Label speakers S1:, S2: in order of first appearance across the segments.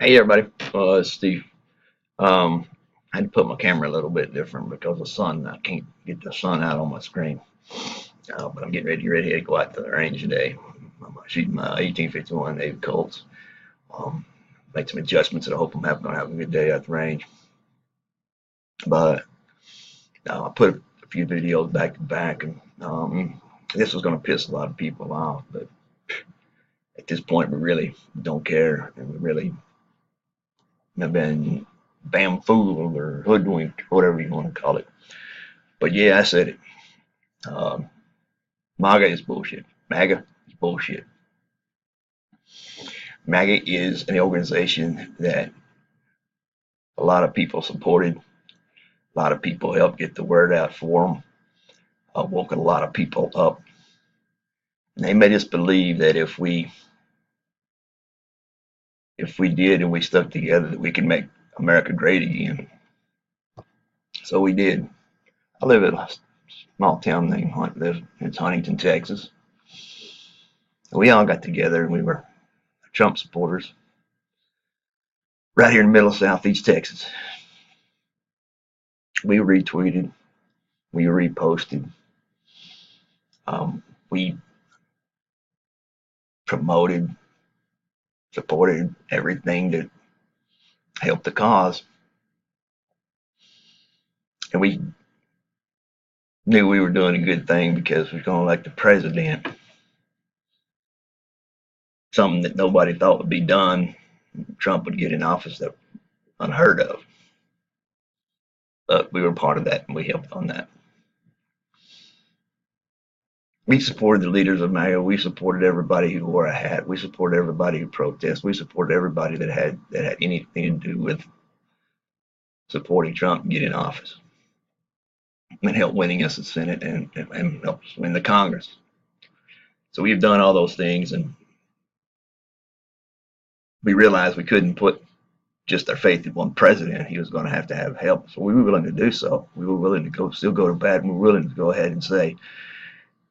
S1: Hey everybody, it's Steve. I had to put my camera a little bit different because of the sun. I can't get the sun out on my screen. But I'm getting ready to go out to the range today. I'm shooting my 1851 Navy Colts. Make some adjustments and I hope I'm gonna have a good day at the range. But I put a few videos back to back, and this was gonna piss a lot of people off. But at this point, we really don't care, and we really have been bamboozled or hoodwinked, whatever you want to call it. But yeah, I said it. Um, MAGA is bullshit. MAGA is bullshit. MAGA is an organization that a lot of people supported. A lot of people helped get the word out for them. Woke a lot of people up. And they made us believe that if we did and we stuck together, that we could make America great again. So we did. I live in a small town named it's Huntington, Texas. We all got together and we were Trump supporters right here in the middle of Southeast Texas. We retweeted, we reposted, we promoted, supported everything that helped the cause. And we knew we were doing a good thing because we are going to elect the president, something that nobody thought would be done. Trump would get in office, that unheard of. But we were part of that and we helped on that. We supported the leaders of MAGA. We supported everybody who wore a hat. We supported everybody who protested. We supported everybody that had anything to do with supporting Trump and getting in office and help winning us the Senate and help us win the Congress. So we've done all those things, and we realized we couldn't put just our faith in one president. He was going to have help. So we were willing to do so. We were willing to still go to bat, and we were willing to go ahead and say,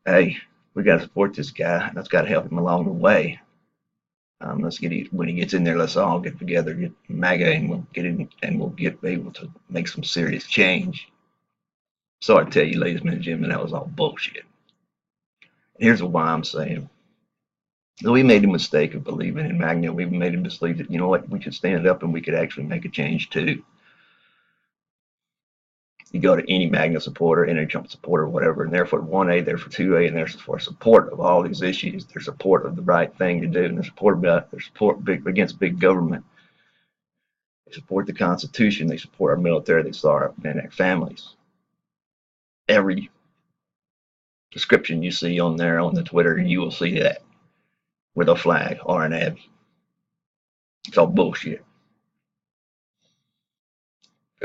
S1: hey, we got to support this guy. Let's got to help him along the way. Let's get when he gets in there. Let's all get together, get MAGA, and we'll get in, and we'll get able to make some serious change. So I tell you, ladies and gentlemen, that was all bullshit. And here's why I'm saying. So we made a mistake of believing in MAGA. We made a mistake that, you know what, we could stand up and we could actually make a change too. You go to any MAGA supporter, any Trump supporter, whatever, and they're for 1A, they're for 2A, and they're for support of all these issues. They're support of the right thing to do, and they're support against big government. They support the Constitution. They support our military. They support our men and families. Every description you see on there on the Twitter, you will see that with a flag or an ad. It's all bullshit.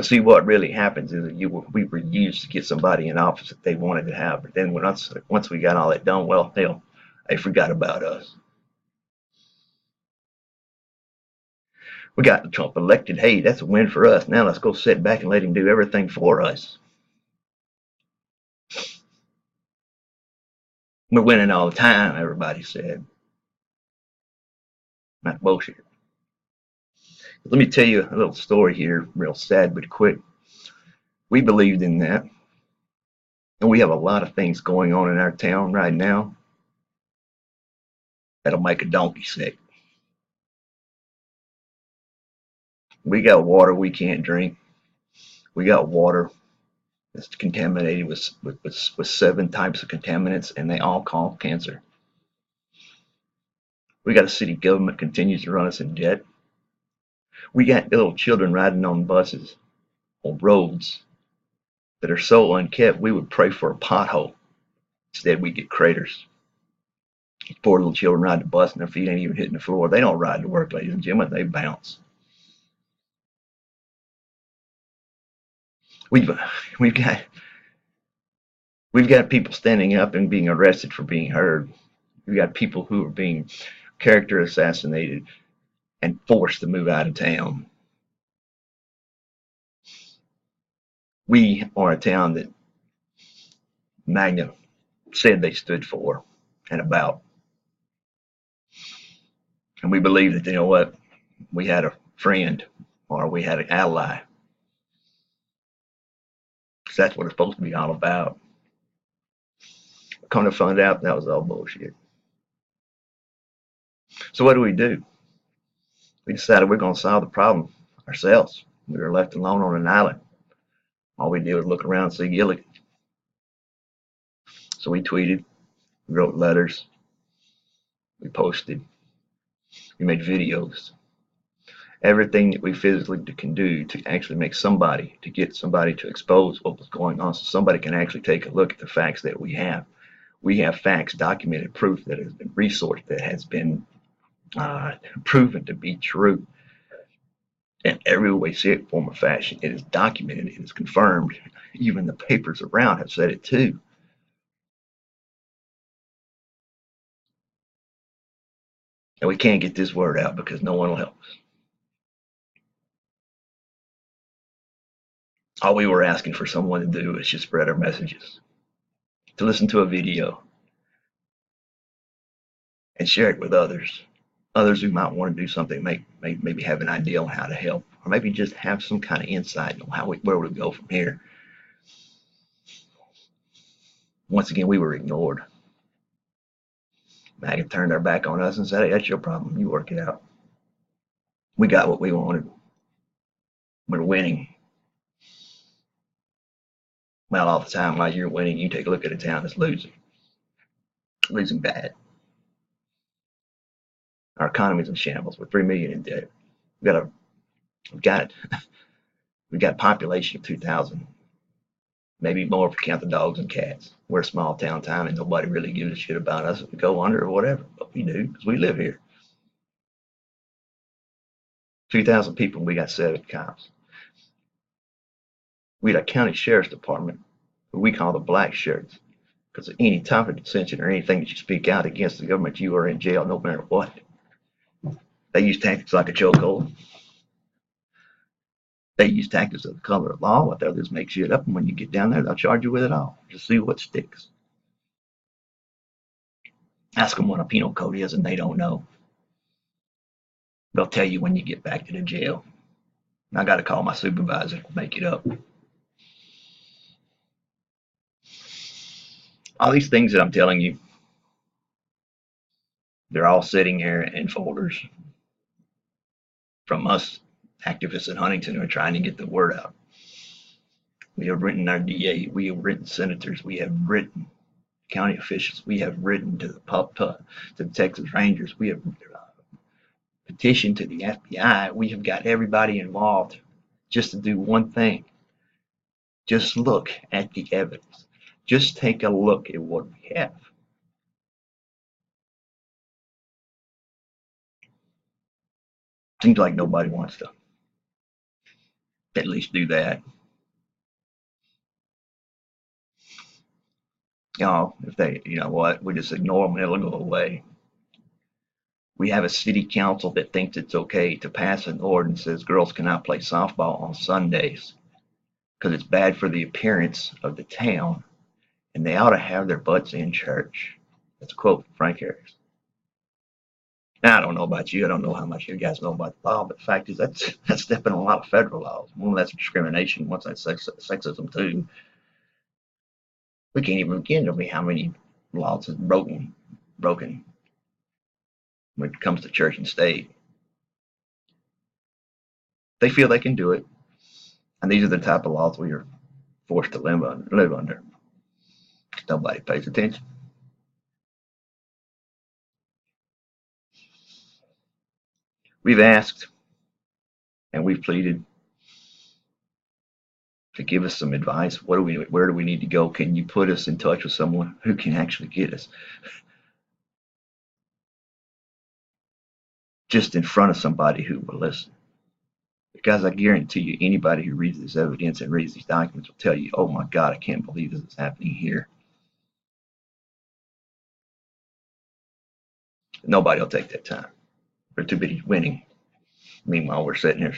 S1: See, what really happens is that we were used to get somebody in office that they wanted to have, but then once we got all that done, well, they forgot about us. We got Trump elected. Hey, that's a win for us. Now let's go sit back and let him do everything for us. We're winning all the time, everybody said. Not bullshit. Let me tell you a little story here, real sad but quick. We believed in that. And we have a lot of things going on in our town right now that'll make a donkey sick. We got water we can't drink. We got water that's contaminated with 7 types of contaminants, and they all cause cancer. We got a city government continues to run us in debt. We got little children riding on buses, on roads that are so unkept, we would pray for a pothole. Instead, we get craters. These poor little children ride the bus and their feet ain't even hitting the floor. They don't ride to work, ladies and gentlemen. They bounce. We've we've got we've got people standing up and being arrested for being heard. We've got people who are being character assassinated and forced to move out of town. We are a town that MAGA said they stood for and about. And we believe that, you know what, we had a friend or we had an ally. Because that's what it's supposed to be all about. Come to find out, that was all bullshit. So what do? We decided we're going to solve the problem ourselves. We were left alone on an island. All we did was look around and see Gilligan. So we tweeted, we wrote letters, we posted, we made videos. Everything that we physically can do to actually make somebody, to get somebody to expose what was going on so somebody can actually take a look at the facts that we have. We have facts, documented proof that has been resourced, that has been proven to be true. In every way, shape, form, or fashion, it is documented, it is confirmed. Even the papers around have said it too. And we can't get this word out because no one will help us. All we were asking for someone to do is just spread our messages, to listen to a video and share it with others who might want to do something, maybe have an idea on how to help, or maybe just have some kind of insight on where we go from here. Once again, we were ignored. Maggot turned their back on us and said, "Hey, that's your problem. You work it out." We got what we wanted. We're winning. Well, all the time while you're winning, you take a look at a town that's losing bad. Our economy's in shambles. We're 3 million in debt. We've got a population of 2,000, maybe more if you count the dogs and cats. We're a small town and nobody really gives a shit about us if we go under or whatever. But we do because we live here. 2,000 people, we got 7 cops. We got a county sheriff's department, who we call the black shirts, because of any type of dissension or anything that you speak out against the government, you are in jail no matter what. They use tactics like a chokehold. They use tactics of the color of law. What they'll do is make shit up, and when you get down there, they'll charge you with it all. Just see what sticks. Ask them what a penal code is, and they don't know. They'll tell you when you get back to the jail. I got to call my supervisor to make it up. All these things that I'm telling you, they're all sitting here in folders from us activists in Huntington who are trying to get the word out. We have written our DA, we have written senators, we have written county officials, we have written to the Texas Rangers, we have petitioned to the FBI, we have got everybody involved just to do one thing. Just look at the evidence. Just take a look at what we have. Seems like nobody wants to at least do that. If they, you know what, we just ignore them and it'll go away. We have a city council that thinks it's okay to pass an ordinance that says girls cannot play softball on Sundays because it's bad for the appearance of the town, and they ought to have their butts in church. That's a quote from Frank Harris. Now, I don't know about you. I don't know how much you guys know about the law, but the fact is that's stepping on a lot of federal laws. One, that's discrimination. One, that's sexism too. We can't even begin to be how many laws is broken when it comes to church and state. They feel they can do it, and these are the type of laws we are forced to live under. Nobody pays attention. We've asked and we've pleaded to give us some advice. Where do we need to go? Can you put us in touch with someone who can actually get us just in front of somebody who will listen? Because I guarantee you, anybody who reads this evidence and reads these documents will tell you, oh my God, I can't believe this is happening here. Nobody will take that time. We're too busy winning. Meanwhile, we're sitting here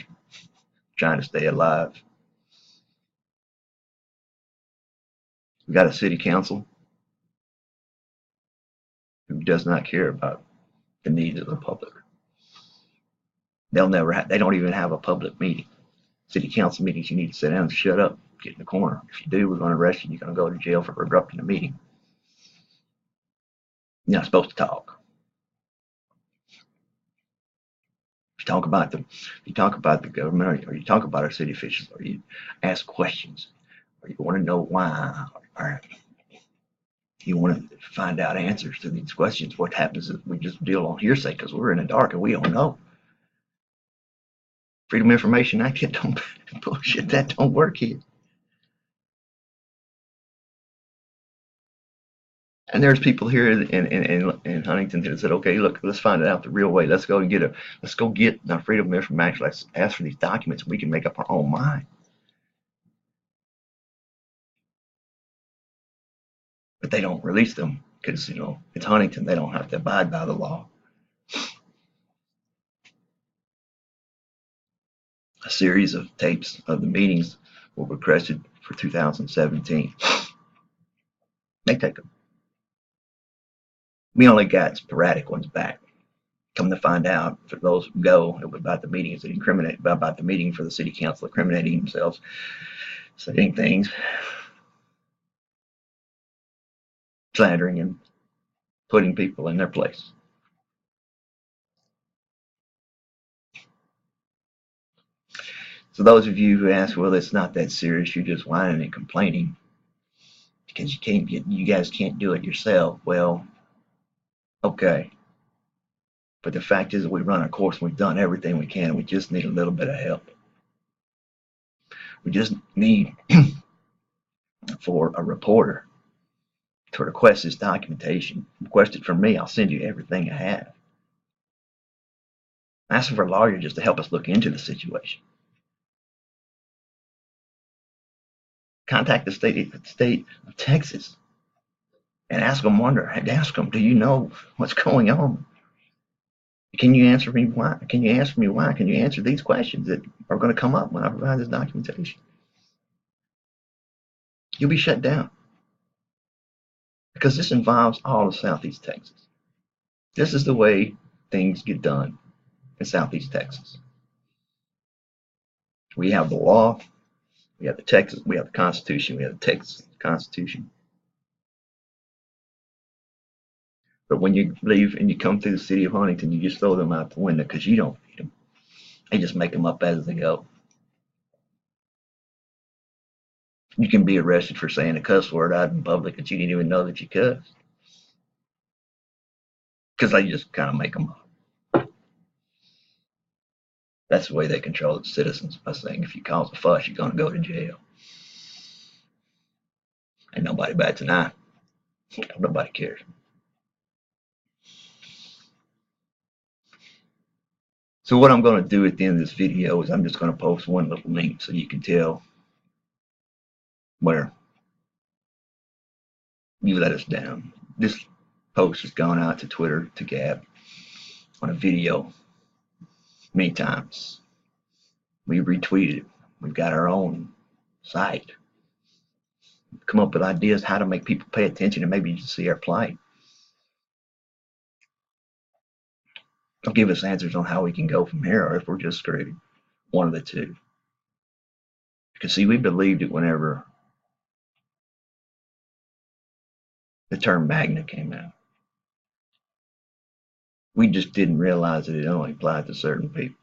S1: trying to stay alive. We got a city council who does not care about the needs of the public. They don't even have a public meeting. City council meetings, you need to sit down and shut up, get in the corner. If you do, we're going to arrest you. You're going to go to jail for interrupting the meeting. You're not supposed to talk. You talk about the government, or you talk about our city officials, or you ask questions, or you want to know why, or you want to find out answers to these questions. What happens if we just deal on hearsay because we're in the dark and we don't know? Freedom of Information Act, it don't bullshit. That don't work here. And there's people here in Huntington that said, okay, look, let's find it out the real way. Let's go get our Freedom of Information Act. Let's ask for these documents. We can make up our own mind. But they don't release them because, it's Huntington. They don't have to abide by the law. A series of tapes of the meetings were requested for 2017. They take them. We only got sporadic ones back. Come to find out, for those who go, it was about the meetings that about the meeting for the city council incriminating themselves, saying things, slandering and putting people in their place. So those of you who ask, well, it's not that serious, you're just whining and complaining because you guys can't do it yourself. Well, okay. But the fact is that we run our course and we've done everything we can. And we just need a little bit of help. We just need for a reporter to request this documentation. Request it from me. I'll send you everything I have. Ask for a lawyer just to help us look into the situation. Contact the state of Texas and ask them, do you know what's going on? Can you answer me why? Can you answer these questions that are going to come up when I provide this documentation? You'll be shut down because this involves all of Southeast Texas. This is the way things get done in Southeast Texas. We have the law, we have the Constitution, we have the Texas Constitution. But when you leave and you come through the city of Huntington, you just throw them out the window because you don't need them. They just make them up as they go. You can be arrested for saying a cuss word out in public that you didn't even know that you cussed. Because they just kind of make them up. That's the way they control the citizens, by saying if you cause a fuss, you're going to go to jail. And nobody bats an eye. Nobody cares. So what I'm going to do at the end of this video is I'm just going to post one little link so you can tell where you let us down. This post has gone out to Twitter, to Gab, on a video many times. We retweeted it. We've got our own site. Come up with ideas how to make people pay attention and maybe just see our plight. They'll give us answers on how we can go from here or if we're just screwed. One of the two. Because see, we believed it whenever the term magna came out. We just didn't realize that it only applied to certain people.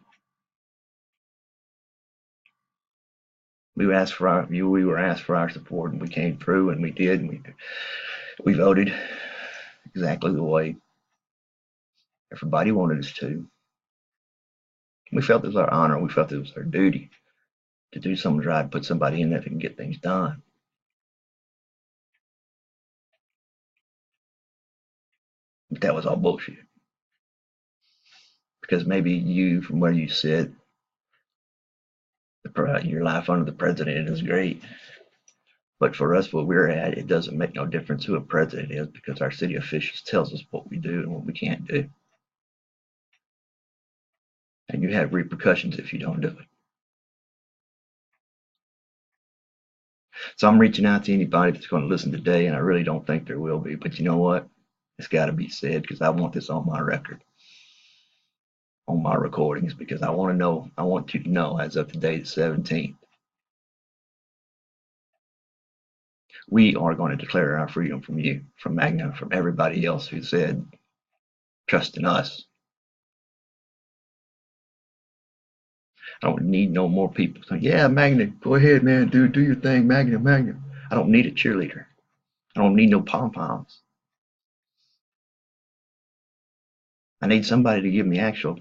S1: We were asked for our support, and we came through, and we did, and we voted exactly the way everybody wanted us to. We felt it was our honor. We felt it was our duty to do something right, put somebody in there that can get things done. But that was all bullshit. Because maybe you, from where you sit, your life under the president is great. But for us, where we're at, it doesn't make no difference who a president is because our city officials tells us what we do and what we can't do. And you have repercussions if you don't do it. So I'm reaching out to anybody that's going to listen today, and I really don't think there will be. But you know what? It's got to be said because I want this on my record. on my recordings because I want you to know as of today, the 17th, we are going to declare our freedom from you, from Magna, from everybody else who said, trust in us. I don't need no more people saying, yeah, Magna, go ahead, man, do your thing, Magna, Magna. I don't need a cheerleader. I don't need no pom-poms. I need somebody to give me actual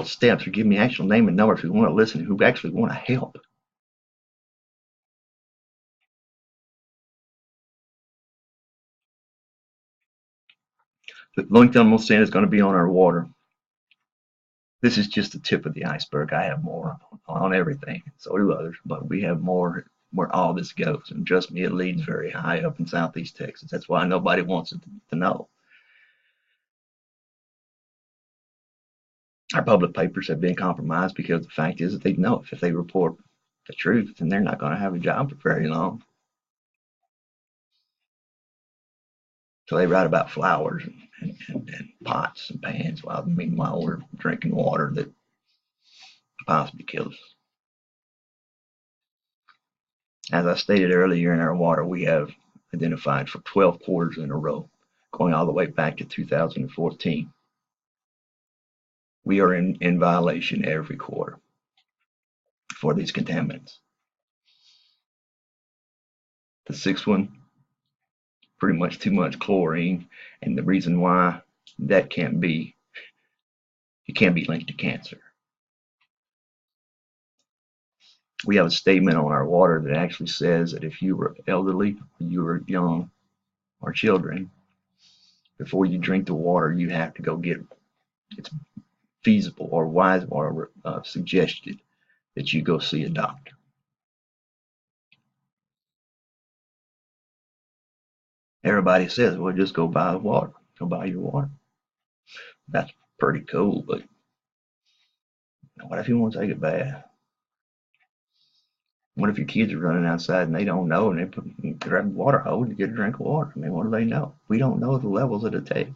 S1: steps or give me actual name and numbers who want to listen, who actually want to help. The link I'm saying is going to be on our water. This is just the tip of the iceberg. I have more on everything. So do others, but we have more where all this goes. And trust me, it leads very high up in Southeast Texas. That's why nobody wants it to know. Our public papers have been compromised because the fact is that they know if they report the truth, then they're not going to have a job for very long. So they write about flowers and pots and pans, while meanwhile we're drinking water that possibly kills us. As I stated earlier, in our water, we have identified for 12 quarters in a row, going all the way back to 2014. We are in violation every quarter for these contaminants. The sixth one, pretty much too much chlorine, and the reason why that it can't be linked to cancer. We have a statement on our water that actually says that if you were elderly, you were young, or children, before you drink the water, you have to go get, it's feasible or wise or suggested that you go see a doctor. Everybody says, well, just go buy the water, go buy your water. That's pretty cool, but what if you want to take a bath? What if your kids are running outside and they don't know, and they grab a water hose to get a drink of water? I mean, what do they know? We don't know the levels that it takes.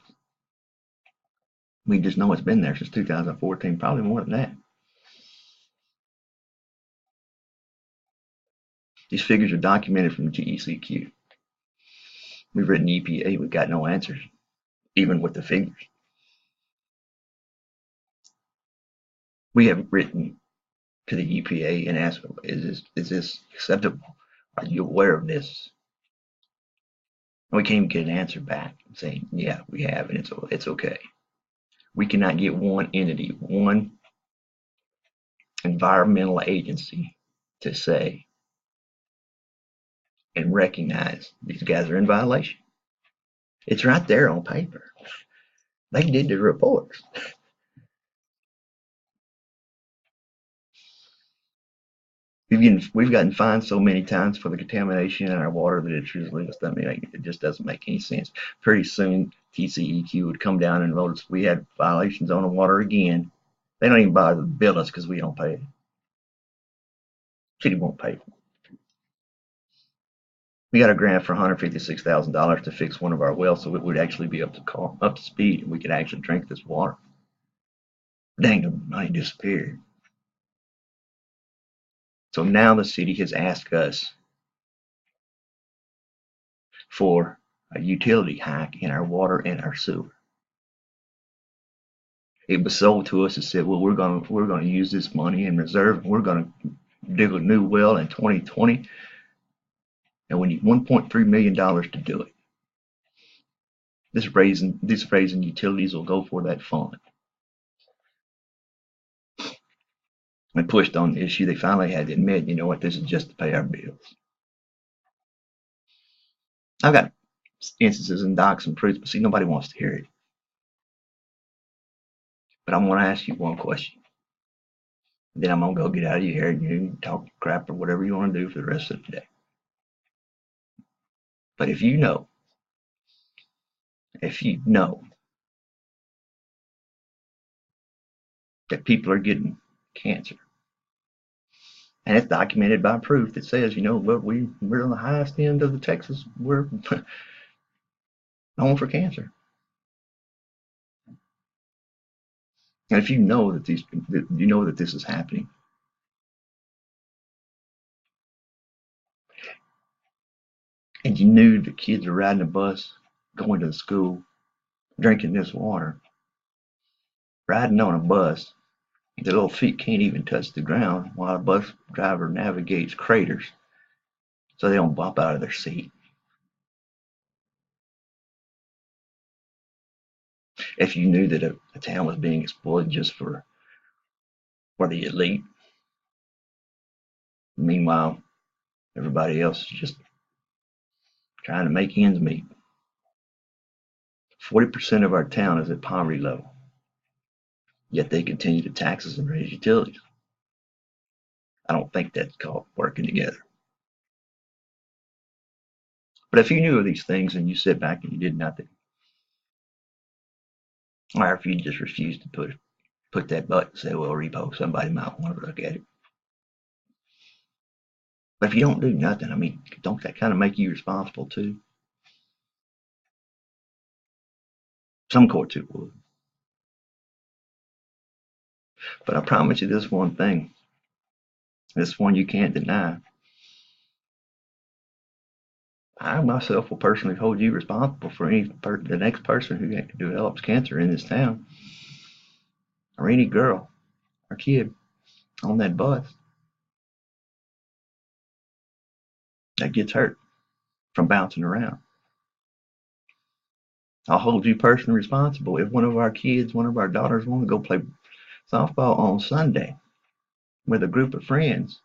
S1: We just know it's been there since 2014, probably more than that. These figures are documented from GECQ. We've written EPA, we've got no answers, even with the figures. We have written to the EPA and asked, is this acceptable? Are you aware of this? And we can't even get an answer back saying, yeah, we have, and it's okay. We cannot get one entity, one environmental agency to say and recognize these guys are in violation. It's right there on paper. They did the reports. We've gotten fined so many times for the contamination in our water that it just doesn't make any sense. Pretty soon, TCEQ would come down and notice we had violations on the water again. They don't even bother to bill us because we don't pay it. City won't pay. We got a grant for $156,000 to fix one of our wells, so it would actually be up to speed, and we could actually drink this water. Dang, the money disappeared. So now the city has asked us for a utility hike in our water and our sewer. It was sold to us and said, well, we're going to use this money in reserve, and we're going to dig a new well in 2020, and we need $1.3 million to do it. This raising utilities will go for that fund. We pushed on the issue. They finally had to admit, you know what, this is just to pay our bills. I've got instances and docs and proofs, but see, nobody wants to hear it. But I'm going to ask you one question. Then I'm going to go get out of your hair and you talk crap or whatever you want to do for the rest of the day. But if you know that people are getting cancer, and it's documented by proof that says, you know, look, we're on the highest end of the Texas, we're known for cancer. And if you know that this is happening, and you knew the kids are riding the bus, going to the school, drinking this water, riding on a bus, their little feet can't even touch the ground while a bus driver navigates craters so they don't bump out of their seat. If you knew that a town was being exploited just for the elite, meanwhile everybody else is just trying to make ends meet. 40% of our town is at poverty level, yet they continue to tax us and raise utilities. I don't think that's called working together. But if you knew of these things and you sit back and you did nothing, or if you just refused to put that button and say, well, repo, somebody might want to look at it. But if you don't do nothing, I mean, don't that kind of make you responsible too? Some courts it would. But I promise you this one thing, this one you can't deny. I myself will personally hold you responsible for the next person who develops cancer in this town, or any girl or kid on that bus that gets hurt from bouncing around. I'll hold you personally responsible if one of our kids, one of our daughters, want to go play softball on Sunday with a group of friends,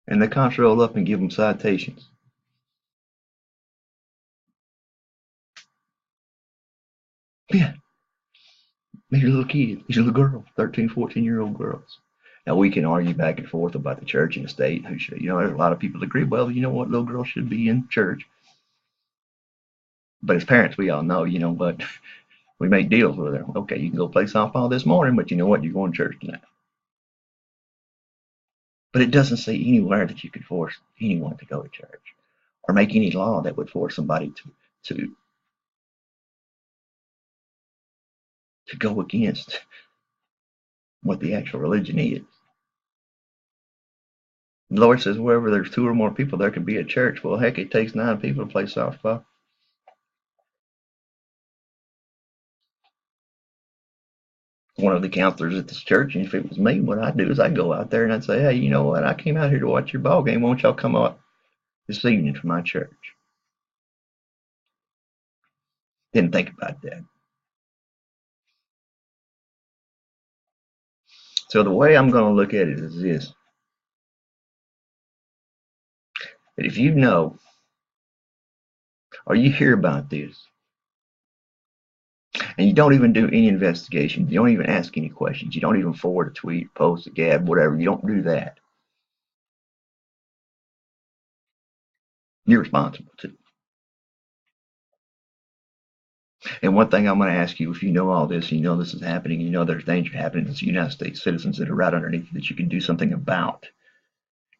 S1: and the cops roll up and give them citations. Yeah, these are little kids, these are little girls, 13, 14-year-old girls. Now we can argue back and forth about the church and the state, who should, there's a lot of people that agree, well, you know what, little girls should be in church. But as parents, we all know, what, we make deals with them. Okay, you can go play softball this morning, but you know what, you're going to church tonight. But it doesn't say anywhere that you could force anyone to go to church, or make any law that would force somebody to go against what the actual religion is. The Lord says wherever there's 2 or more people, there can be a church. Well, heck, it takes 9 people to play softball. One of the counselors at this church, and if it was me, what I'd do is I'd go out there and I'd say, hey, you know what? I came out here to watch your ball game. Why don't y'all come out this evening to my church? Didn't think about that. So the way I'm going to look at it is this: that if you know, or you hear about this, and you don't even do any investigation, you don't even ask any questions, you don't even forward a tweet, post, a gab, whatever, you don't do that, you're responsible too. And one thing I'm going to ask you, if you know all this, you know this is happening, you know there's danger happening, it's United States citizens that are right underneath that you can do something about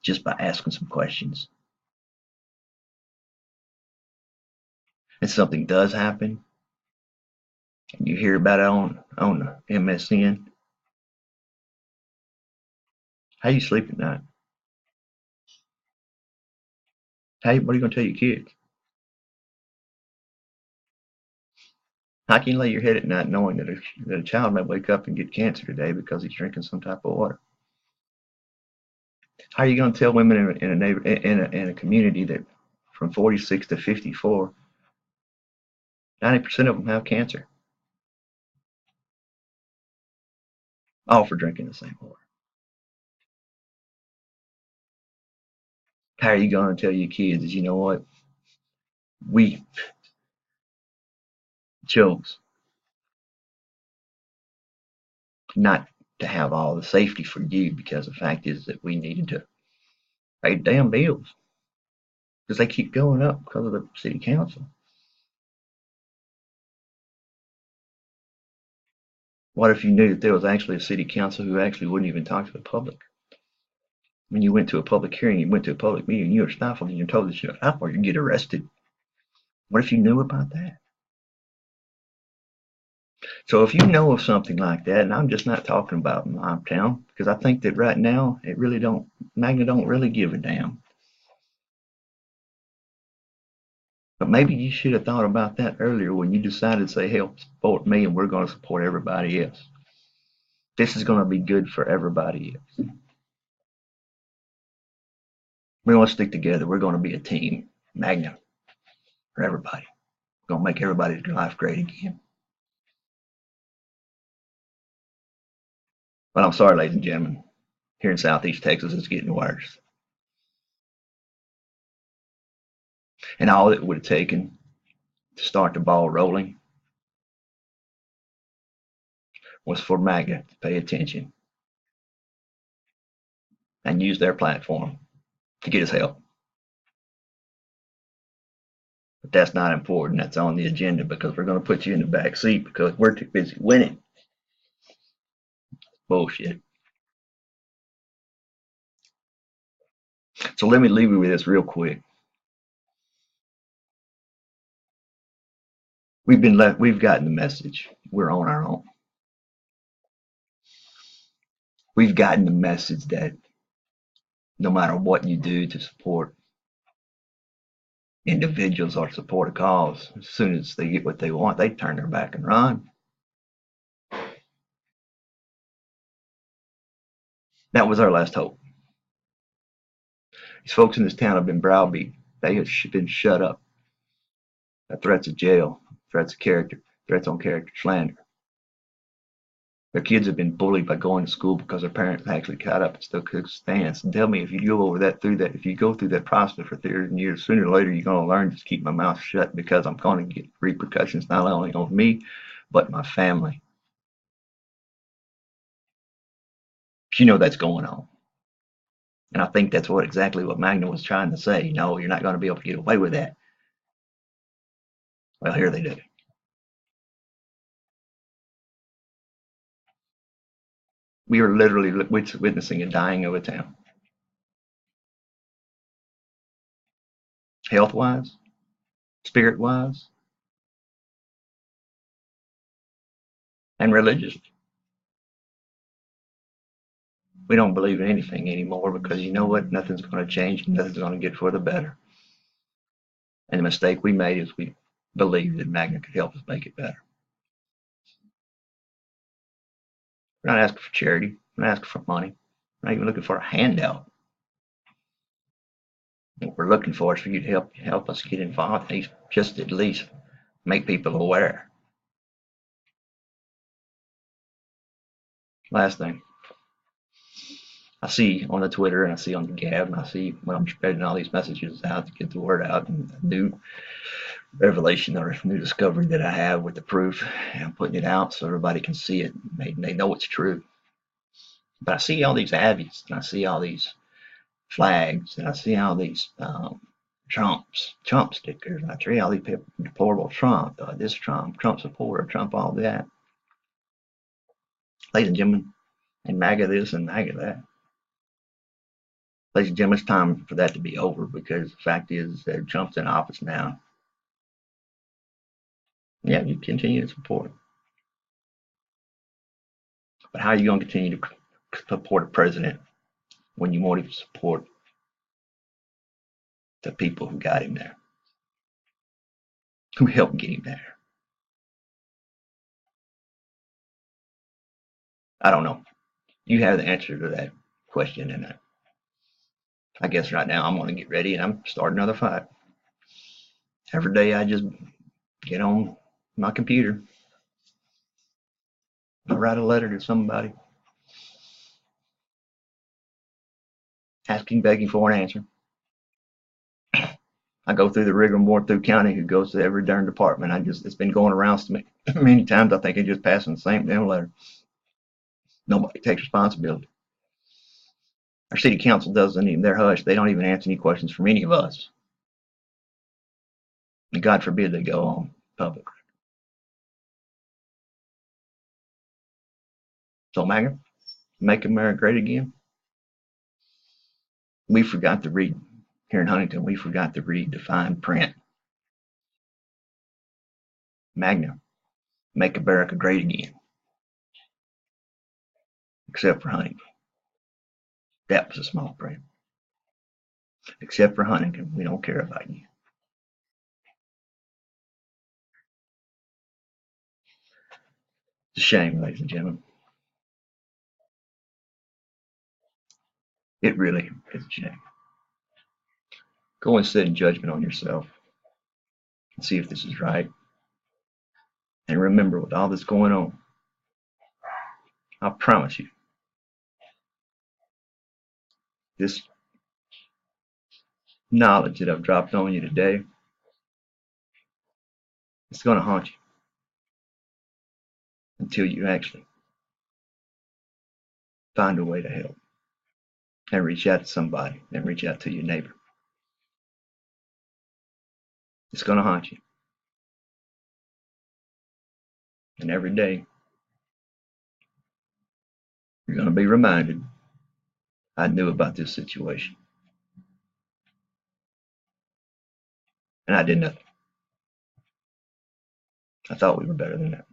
S1: just by asking some questions. And something does happen, and you hear about it on MSN, how you sleep at night? What are you going to tell your kids? How can you lay your head at night knowing that a child may wake up and get cancer today because he's drinking some type of water? How are you going to tell women in a community that from 46 to 54, 90% of them have cancer, all for drinking the same water? How are you going to tell your kids that, you know what, we chose not to have all the safety for you because the fact is that we needed to pay damn bills because they keep going up because of the city council? What if you knew that there was actually a city council who actually wouldn't even talk to the public? When you went to a public hearing, you went to a public meeting, you were stifled and you're told to shut up or you get arrested. What if you knew about that? So if you know of something like that, and I'm just not talking about my town, because I think that right now it really don't, Magna don't really give a damn. But maybe you should have thought about that earlier when you decided to say, help support me and we're going to support everybody else. This is going to be good for everybody else. We're going to stick together. We're going to be a team. Magna for everybody. We're going to make everybody's life great again. But I'm sorry, ladies and gentlemen. Here in Southeast Texas, it's getting worse. And all it would have taken to start the ball rolling was for MAGA to pay attention and use their platform to get us help. But that's not important. That's on the agenda because we're going to put you in the back seat because we're too busy winning. Bullshit. So let me leave you with this real quick. We've gotten the message. We're on our own. We've gotten the message that no matter what you do to support individuals or support a cause, as soon as they get what they want, they turn their back and run. That was our last hope. These folks in this town have been browbeat. They have been shut up. Threats of jail, threats of character, threats on character slander. Their kids have been bullied by going to school because their parents actually caught up and still could stand. And tell me if you go over that if you go through that process for 30 years, sooner or later you're going to learn to keep my mouth shut because I'm going to get repercussions not only on me, but my family. You know that's going on. And I think that's exactly what Magna was trying to say. No, you're not going to be able to get away with that. Well, here they do. We are literally witnessing a dying of a town. Health wise, spirit wise, and religious. We don't believe in anything anymore because you know what? Nothing's going to change. Nothing's going to get for the better. And the mistake we made is we believed that Magna could help us make it better. We're not asking for charity. We're not asking for money. We're not even looking for a handout. What we're looking for is for you to help us get involved, just at least make people aware. Last thing, I see on the Twitter and I see on the Gab and I see when I'm spreading all these messages out to get the word out and a new revelation or a new discovery that I have with the proof and I'm putting it out so everybody can see it. They know it's true. But I see all these avies and I see all these flags and I see all these Trump stickers and I see all these people deplorable Trump, this Trump supporter, Trump all that. Ladies and gentlemen, and MAGA this and MAGA that. Ladies and gentlemen, it's time for that to be over because the fact is that Trump's in office now. Yeah, you continue to support him. But how are you going to continue to support a president when you won't even support the people who got him there, who helped get him there? I don't know. You have the answer to that question, and I guess right now I'm going to get ready and I'm starting another fight. Every day I just get on my computer, I write a letter to somebody, asking, begging for an answer. I go through the rigmarole through county who goes to every darn department. It's been going around to me many times. I think it's just passing the same damn letter. Nobody takes responsibility. Our city council doesn't even, they're hushed. They don't even answer any questions from any of us. And God forbid they go on public. So MAGA, make America great again. We forgot to read here in Huntington. We forgot to read the fine print. Magna make America great again, except for Huntington. That was a small print. Except for Huntington, we don't care about you. It's a shame, ladies and gentlemen. It really is a shame. Go and sit in judgment on yourself and see if this is right. And remember, with all this going on, I promise you, this knowledge that I've dropped on you today, it's going to haunt you until you actually find a way to help and reach out to somebody and reach out to your neighbor. It's going to haunt you. And every day, you're going to be reminded, I knew about this situation. And I did nothing. I thought we were better than that.